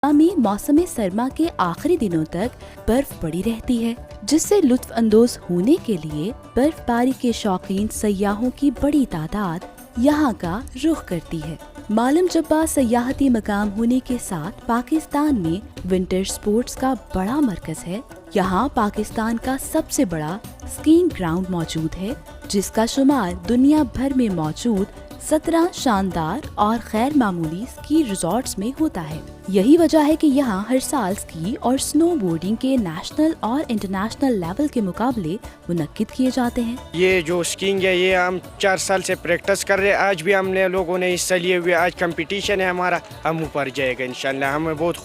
में मौसम सरमा के आखिरी दिनों तक बर्फ पड़ी रहती है, जिससे लुत्फ अंदोज होने के लिए बर्फबारी के शौकीन सयाहों की बड़ी तादाद यहाँ का रुख करती है। मालम जब्बा सयाहती मकाम होने के साथ पाकिस्तान में विंटर स्पोर्ट्स का बड़ा मरकज है। यहाँ पाकिस्तान का सबसे बड़ा स्कीइंग ग्राउंड मौजूद है, जिसका शुमार दुनिया भर में मौजूद 17 शानदार और गैर मामूली स्की रिजॉर्ट्स में होता है। यही वजह है कि यहाँ हर साल स्की और स्नो बोर्डिंग के नेशनल और इंटरनेशनल लेवल के मुकाबले मुनक्किद किए जाते हैं। ये जो स्कीइंग है ये हम 4 साल से प्रैक्टिस कर रहे हैं। आज भी हमने लोगों ने हिस्सा लिए हुए, आज कंपटीशन है हमारा, हम ऊपर जाएगा इंशाल्लाह। हमें बहुत